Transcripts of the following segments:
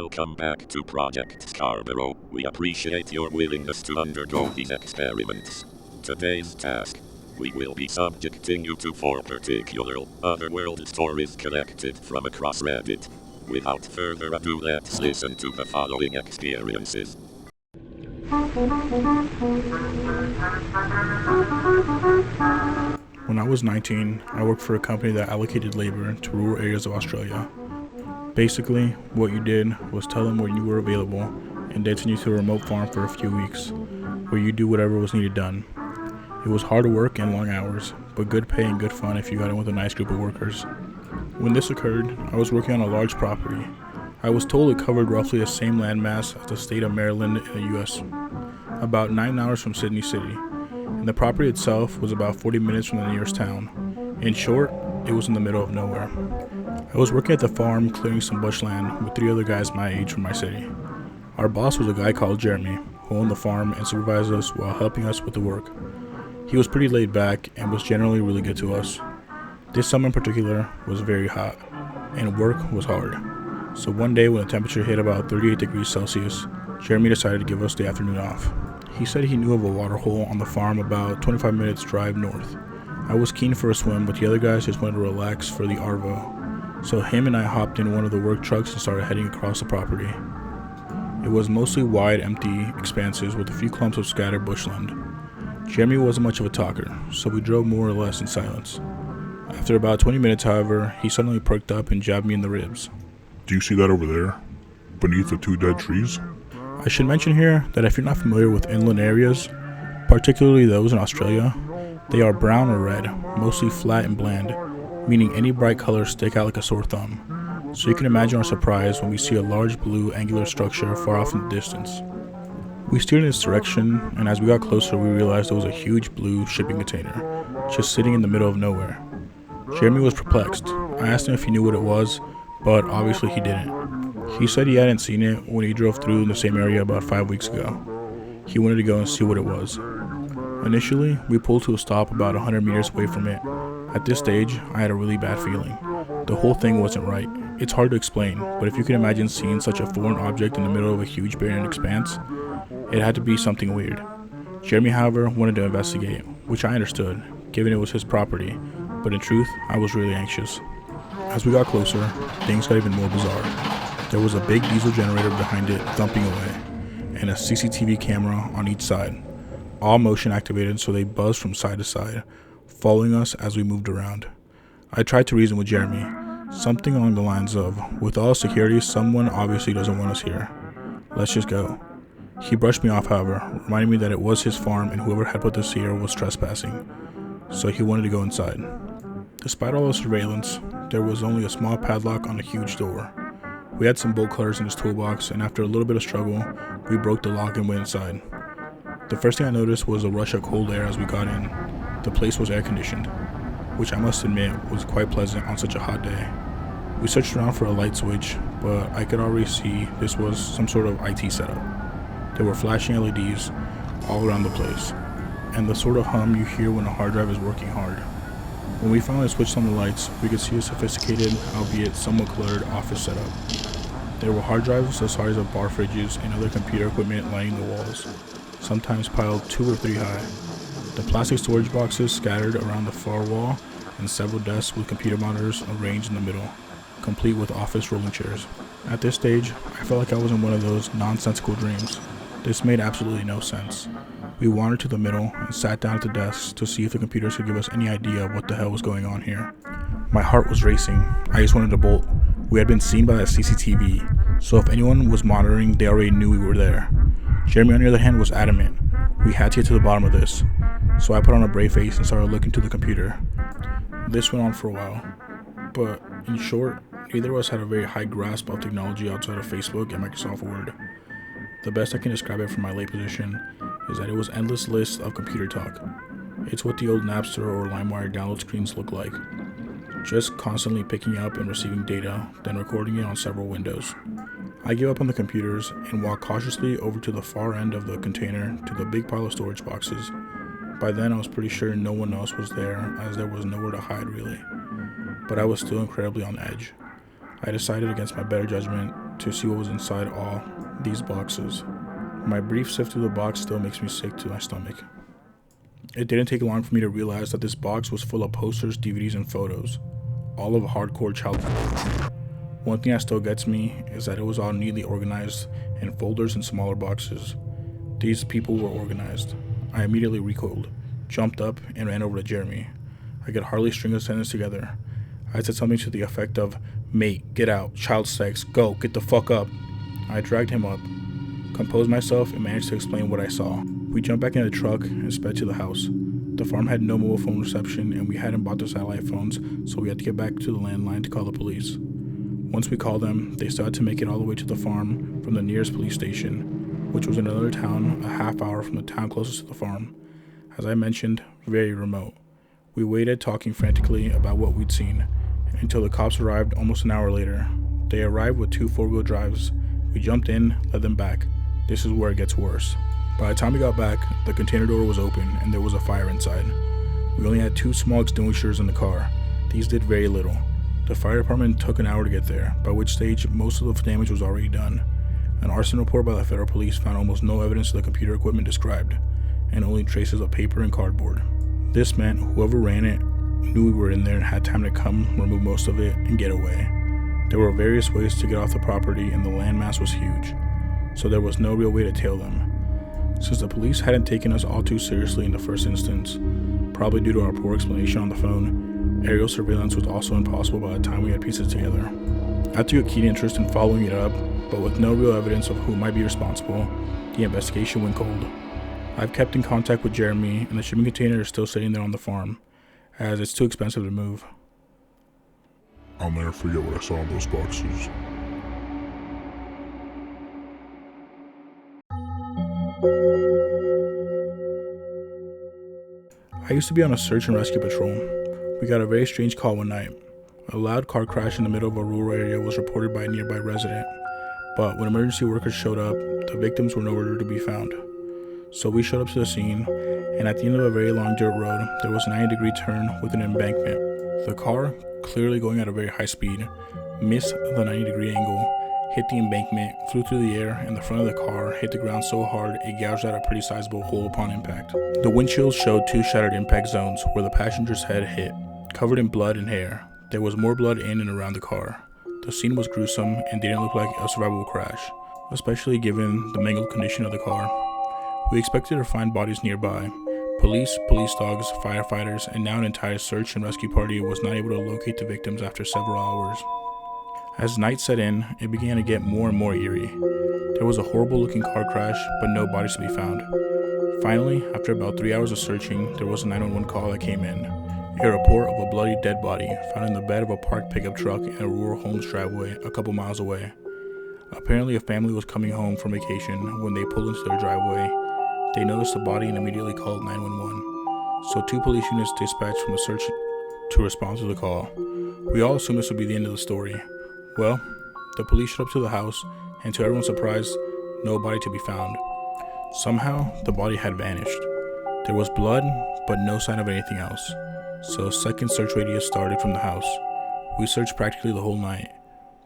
Welcome back to Project Scarborough. We appreciate your willingness to undergo these experiments. Today's task: we will be subjecting you to 4 particular otherworld stories collected from across Reddit. Without further ado, let's listen to the following experiences. When I was 19, I worked for a company that allocated labor to rural areas of Australia. Basically, what you did was tell them when you were available and they'd send you to a remote farm for a few weeks, where you do whatever was needed done. It was hard work and long hours, but good pay and good fun if you got in with a nice group of workers. When this occurred, I was working on a large property. I was told it covered roughly the same landmass as the state of Maryland in the US, about 9 hours from Sydney City, and the property itself was about 40 minutes from the nearest town. In short, it was in the middle of nowhere. I was working at the farm clearing some bushland with 3 other guys my age from my city. Our boss was a guy called Jeremy, who owned the farm and supervised us while helping us with the work. He was pretty laid back and was generally really good to us. This summer in particular was very hot, and work was hard. So one day when the temperature hit about 38 degrees Celsius, Jeremy decided to give us the afternoon off. He said he knew of a water hole on the farm about 25 minutes drive north. I was keen for a swim, but the other guys just wanted to relax for the arvo. So him and I hopped in one of the work trucks and started heading across the property. It was mostly wide, empty expanses with a few clumps of scattered bushland. Jeremy wasn't much of a talker, so we drove more or less in silence. After about 20 minutes, however, he suddenly perked up and jabbed me in the ribs. Do you see that over there? Beneath the 2 dead trees? I should mention here that if you're not familiar with inland areas, particularly those in Australia, they are brown or red, mostly flat and bland, meaning any bright colors stick out like a sore thumb. So you can imagine our surprise when we see a large blue angular structure far off in the distance. We steered in this direction, and as we got closer we realized there was a huge blue shipping container, just sitting in the middle of nowhere. Jeremy was perplexed. I asked him if he knew what it was, but obviously he didn't. He said he hadn't seen it when he drove through in the same area about 5 weeks ago. He wanted to go and see what it was. Initially, we pulled to a stop about 100 meters away from it. At this stage, I had a really bad feeling. The whole thing wasn't right. It's hard to explain, but if you can imagine seeing such a foreign object in the middle of a huge barren expanse, it had to be something weird. Jeremy, however, wanted to investigate, which I understood, given it was his property, but in truth, I was really anxious. As we got closer, things got even more bizarre. There was a big diesel generator behind it thumping away, and a CCTV camera on each side, all motion activated so they buzzed from side to side, following us as we moved around. I tried to reason with Jeremy, something along the lines of, with all security, someone obviously doesn't want us here. Let's just go. He brushed me off, however, reminding me that it was his farm and whoever had put this here was trespassing, so he wanted to go inside. Despite all the surveillance, there was only a small padlock on a huge door. We had some bolt cutters in his toolbox, and after a little bit of struggle, we broke the lock and went inside. The first thing I noticed was a rush of cold air as we got in. The place was air conditioned, which I must admit was quite pleasant on such a hot day. We searched around for a light switch, but I could already see this was some sort of IT setup. There were flashing LEDs all around the place, and the sort of hum you hear when a hard drive is working hard. When we finally switched on the lights, we could see a sophisticated, albeit somewhat cluttered, office setup. There were hard drives the size of bar fridges and other computer equipment lining the walls, sometimes piled 2 or 3 high. The plastic storage boxes scattered around the far wall, and several desks with computer monitors arranged in the middle, complete with office rolling chairs. At this stage, I felt like I was in one of those nonsensical dreams. This made absolutely no sense. We wandered to the middle and sat down at the desks to see if the computers could give us any idea of what the hell was going on here. My heart was racing. I just wanted to bolt. We had been seen by the CCTV, so if anyone was monitoring, they already knew we were there. Jeremy, on the other hand, was adamant. We had to get to the bottom of this. So I put on a brave face and started looking to the computer. This went on for a while, but in short, neither of us had a very high grasp of technology outside of Facebook and Microsoft Word. The best I can describe it from my lay position is that it was endless lists of computer talk. It's what the old Napster or LimeWire download screens look like. Just constantly picking up and receiving data, then recording it on several windows. I gave up on the computers and walked cautiously over to the far end of the container to the big pile of storage boxes. By then I was pretty sure no one else was there, as there was nowhere to hide really. But I was still incredibly on edge. I decided against my better judgment to see what was inside all these boxes. My brief sift through the box still makes me sick to my stomach. It didn't take long for me to realize that this box was full of posters, DVDs, and photos, all of hardcore child porn. One thing that still gets me is that it was all neatly organized in folders and smaller boxes. These people were organized. I immediately recoiled, jumped up, and ran over to Jeremy. I could hardly string a sentence together. I said something to the effect of, "Mate, get out, child sex, go, get the fuck up." I dragged him up, composed myself, and managed to explain what I saw. We jumped back in the truck and sped to the house. The farm had no mobile phone reception, and we hadn't bought the satellite phones, so we had to get back to the landline to call the police. Once we called them, they still had to make it all the way to the farm from the nearest police station, which was in another town a half hour from the town closest to the farm. As I mentioned, very remote. We waited, talking frantically about what we'd seen, until the cops arrived almost an hour later. They arrived with 2 4-wheel drives. We jumped in, led them back. This is where it gets worse. By the time we got back, the container door was open and there was a fire inside. We only had 2 small extinguishers in the car. These did very little. The fire department took an hour to get there, by which stage most of the damage was already done. An arson report by the federal police found almost no evidence of the computer equipment described, and only traces of paper and cardboard. This meant whoever ran it knew we were in there and had time to come, remove most of it, and get away. There were various ways to get off the property, and the landmass was huge, so there was no real way to tail them. Since the police hadn't taken us all too seriously in the first instance, probably due to our poor explanation on the phone, aerial surveillance was also impossible by the time we had pieces together. I took a keen interest in following it up, but with no real evidence of who might be responsible, the investigation went cold. I've kept in contact with Jeremy, and the shipping container is still sitting there on the farm, as it's too expensive to move. I'll never forget what I saw in those boxes. I used to be on a search and rescue patrol. We got a very strange call one night. A loud car crash in the middle of a rural area was reported by a nearby resident, but when emergency workers showed up, the victims were nowhere to be found. So we showed up to the scene, and at the end of a very long dirt road, there was a 90-degree turn with an embankment. The car, clearly going at a very high speed, missed the 90-degree angle, hit the embankment, flew through the air, and the front of the car hit the ground so hard it gouged out a pretty sizable hole upon impact. The windshield showed 2 shattered impact zones where the passenger's head hit, covered in blood and hair. There was more blood in and around the car. The scene was gruesome and didn't look like a survivable crash, especially given the mangled condition of the car. We expected to find bodies nearby. Police dogs, firefighters, and now an entire search and rescue party was not able to locate the victims after several hours. As night set in, it began to get more and more eerie. There was a horrible looking car crash, but no bodies to be found. Finally, after about 3 hours of searching, there was a 911 call that came in. A report of a bloody dead body found in the bed of a parked pickup truck in a rural home's driveway a couple miles away. Apparently a family was coming home from vacation. When they pulled into their driveway, they noticed the body and immediately called 911. So 2 police units dispatched from the search to respond to the call. We all assumed this would be the end of the story. Well, the police showed up to the house, and to everyone's surprise, no body to be found. Somehow, the body had vanished. There was blood, but no sign of anything else. So a second search radius started from the house. We searched practically the whole night.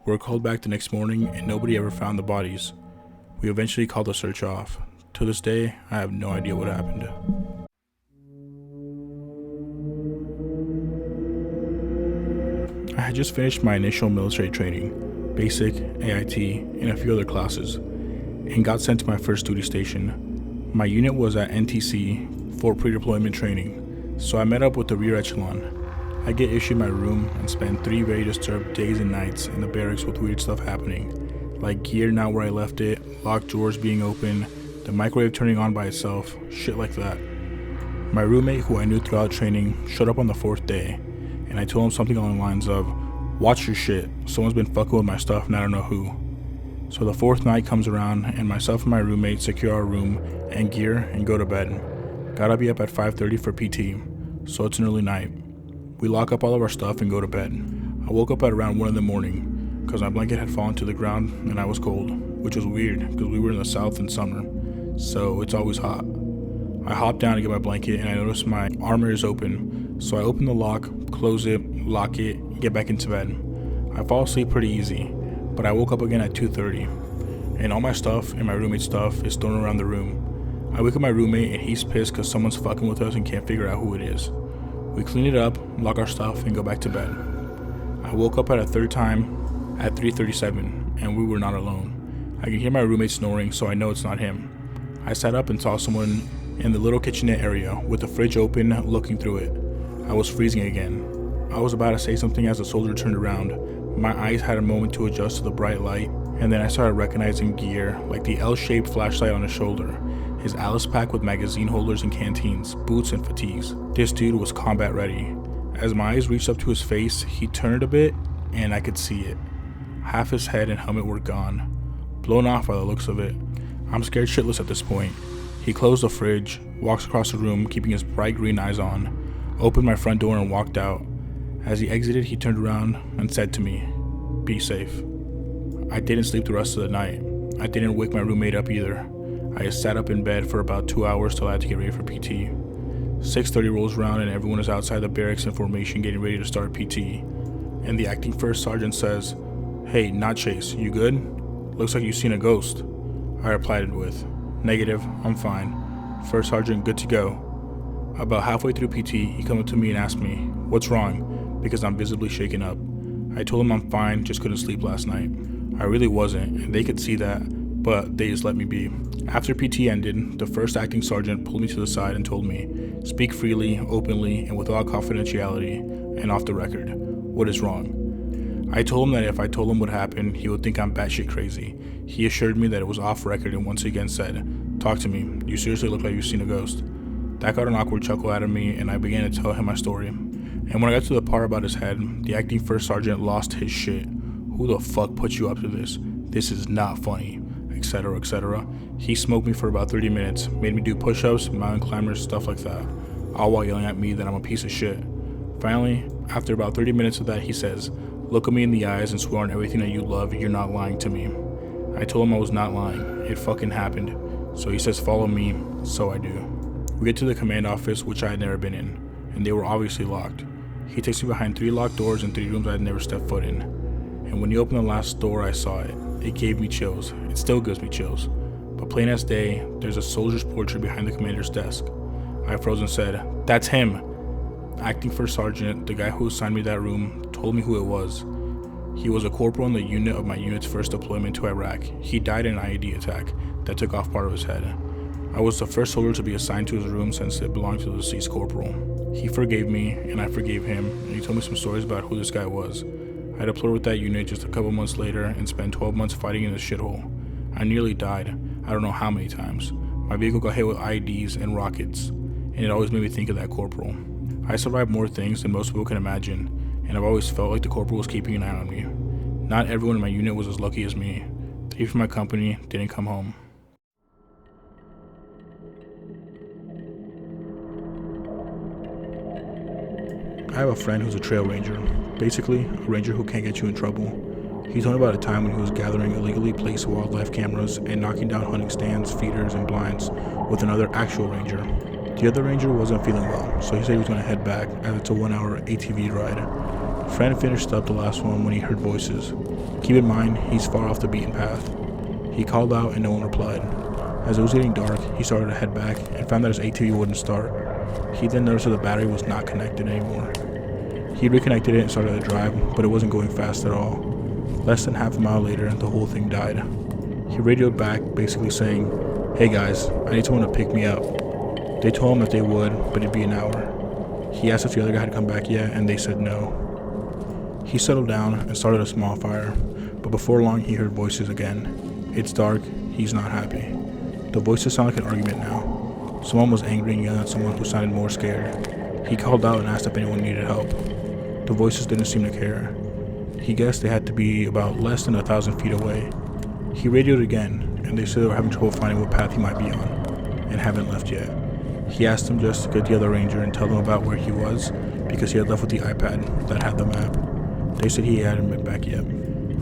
We were called back the next morning, and nobody ever found the bodies. We eventually called the search off. To this day, I have no idea what happened. I had just finished my initial military training, basic, AIT, and a few other classes, and got sent to my first duty station. My unit was at NTC for pre-deployment training, so I met up with the rear echelon. I get issued my room and spend 3 very disturbed days and nights in the barracks with weird stuff happening, like gear not where I left it, locked drawers being open, the microwave turning on by itself, shit like that. My roommate, who I knew throughout training, showed up on the 4th day, and I told him something along the lines of, "Watch your shit, someone's been fucking with my stuff and I don't know who." So the 4th night comes around, and myself and my roommate secure our room and gear and go to bed. Gotta be up at 5:30 for PT, so it's an early night. We lock up all of our stuff and go to bed. I woke up at around 1 in the morning, because my blanket had fallen to the ground and I was cold, which was weird because we were in the south in summer, so it's always hot. I hop down to get my blanket and I notice my armor is open, so I open the lock, close it, lock it, get back into bed. I fall asleep pretty easy, but I woke up again at 2:30, and all my stuff and my roommate's stuff is thrown around the room. I wake up my roommate and he's pissed because someone's fucking with us and can't figure out who it is. We clean it up, lock our stuff, and go back to bed. I woke up at a third time at 3:37, and we were not alone. I can hear my roommate snoring, so I know it's not him. I sat up and saw someone in the little kitchenette area with the fridge open, looking through it. I was freezing again. I was about to say something as the soldier turned around. My eyes had a moment to adjust to the bright light, and then I started recognizing gear, like the L-shaped flashlight on his shoulder, his Alice pack with magazine holders and canteens, boots and fatigues. This dude was combat ready. As my eyes reached up to his face, he turned a bit, and I could see it. Half his head and helmet were gone. Blown off by the looks of it. I'm scared shitless at this point. He closed the fridge, walks across the room, keeping his bright green eyes on, opened my front door and walked out. As he exited, he turned around and said to me, "Be safe." I didn't sleep the rest of the night. I didn't wake my roommate up either. I just sat up in bed for about 2 hours till I had to get ready for PT. 6:30 rolls around and everyone is outside the barracks in formation getting ready to start PT. And the acting first sergeant says, "Hey, not Chase, you good? Looks like you've seen a ghost." I replied with, "Negative, I'm fine." First sergeant, good to go. About halfway through PT, he came up to me and asked me, "What's wrong?" because I'm visibly shaken up. I told him I'm fine, just couldn't sleep last night. I really wasn't, and they could see that, but they just let me be. After PT ended, the first acting sergeant pulled me to the side and told me, "Speak freely, openly, and without confidentiality, and off the record. What is wrong?" I told him that if I told him what happened, he would think I'm batshit crazy. He assured me that it was off record and once again said, "Talk to me. You seriously look like you've seen a ghost." That got an awkward chuckle out of me, and I began to tell him my story. And when I got to the part about his head, the acting first sergeant lost his shit. "Who the fuck put you up to this? This is not funny," etc., etc. He smoked me for about 30 minutes, made me do push-ups, mountain climbers, stuff like that, all while yelling at me that I'm a piece of shit. Finally, after about 30 minutes of that, he says, "Look at me in the eyes and swear on everything that you love you're not lying to me." I told him I was not lying. It fucking happened. So he says, "Follow me," so I do. We get to the command office, which I had never been in, and they were obviously locked. He takes me behind 3 locked doors in 3 rooms I had never stepped foot in. And when he opened the last door, I saw it. It gave me chills. It still gives me chills. But plain as day, there's a soldier's portrait behind the commander's desk. I froze and said, "That's him!" Acting first sergeant, the guy who assigned me that room, told me who it was. He was a corporal in the unit of my unit's first deployment to Iraq. He died in an IED attack that took off part of his head. I was the first soldier to be assigned to his room since it belonged to the deceased corporal. He forgave me, and I forgave him, and he told me some stories about who this guy was. I deployed with that unit just a couple months later and spent 12 months fighting in this shithole. I nearly died, I don't know how many times. My vehicle got hit with IEDs and rockets, and it always made me think of that corporal. I survived more things than most people can imagine, and I've always felt like the corporal was keeping an eye on me. Not everyone in my unit was as lucky as me. 3 from my company didn't come home. I have a friend who's a trail ranger, basically a ranger who can't get you in trouble. He told me about a time when he was gathering illegally placed wildlife cameras and knocking down hunting stands, feeders, and blinds with another actual ranger. The other ranger wasn't feeling well, so he said he was going to head back as it's a 1-hour ATV ride. Friend finished up the last one when he heard voices. Keep in mind, he's far off the beaten path. He called out and no one replied. As it was getting dark, he started to head back and found that his ATV wouldn't start. He then noticed that the battery was not connected anymore. He reconnected it and started to drive, but it wasn't going fast at all. Less than half a mile later, the whole thing died. He radioed back, basically saying, "Hey guys, I need someone to pick me up." They told him that they would, but it'd be an hour. He asked if the other guy had come back yet, and they said no. He settled down and started a small fire, but before long he heard voices again. It's dark, he's not happy. The voices sound like an argument now. Someone was angry and yelling at someone who sounded more scared. He called out and asked if anyone needed help. The voices didn't seem to care. He guessed they had to be about less than 1,000 feet away. He radioed again, and they said they were having trouble finding what path he might be on, and haven't left yet. He asked them just to get the other ranger and tell them about where he was, because he had left with the iPad that had the map. They said he hadn't been back yet.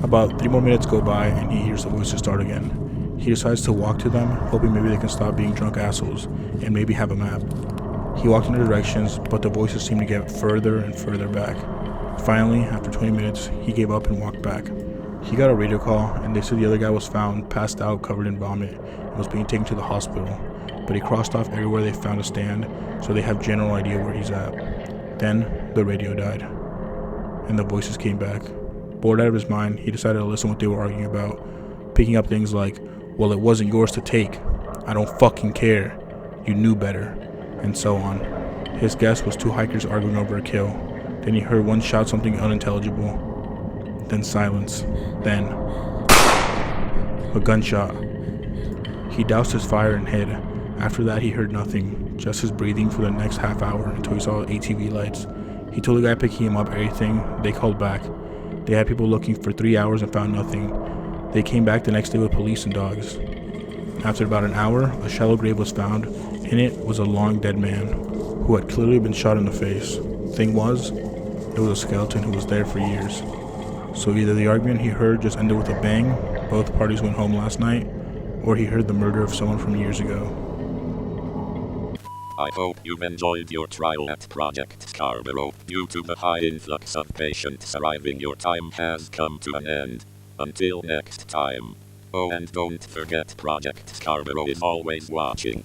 About 3 more minutes go by, and he hears the voices start again. He decides to walk to them, hoping maybe they can stop being drunk assholes, and maybe have a map. He walked in their directions, but the voices seemed to get further and further back. Finally, after 20 minutes, he gave up and walked back. He got a radio call, and they said the other guy was found passed out, covered in vomit, and was being taken to the hospital. But he crossed off everywhere they found a stand, so they have general idea where he's at. Then, the radio died, and the voices came back. Bored out of his mind, he decided to listen to what they were arguing about, picking up things like, well, it wasn't yours to take, I don't fucking care, you knew better, and so on. His guess was two hikers arguing over a kill. Then he heard one shout something unintelligible. Then silence. Then a gunshot. He doused his fire and hid. After that, he heard nothing, just his breathing for the next half hour until he saw ATV lights. He told the guy picking him up everything. They called back. They had people looking for 3 hours and found nothing. They came back the next day with police and dogs. After about an hour, a shallow grave was found. In it was a long dead man who had clearly been shot in the face. Thing was, it was a skeleton who was there for years. So either the argument he heard just ended with a bang, both parties went home last night, or he heard the murder of someone from years ago. I hope you've enjoyed your trial at Project Scarborough. Due to the high influx of patients arriving, your time has come to an end. Until next time. Oh, and don't forget, Project Scarborough is always watching.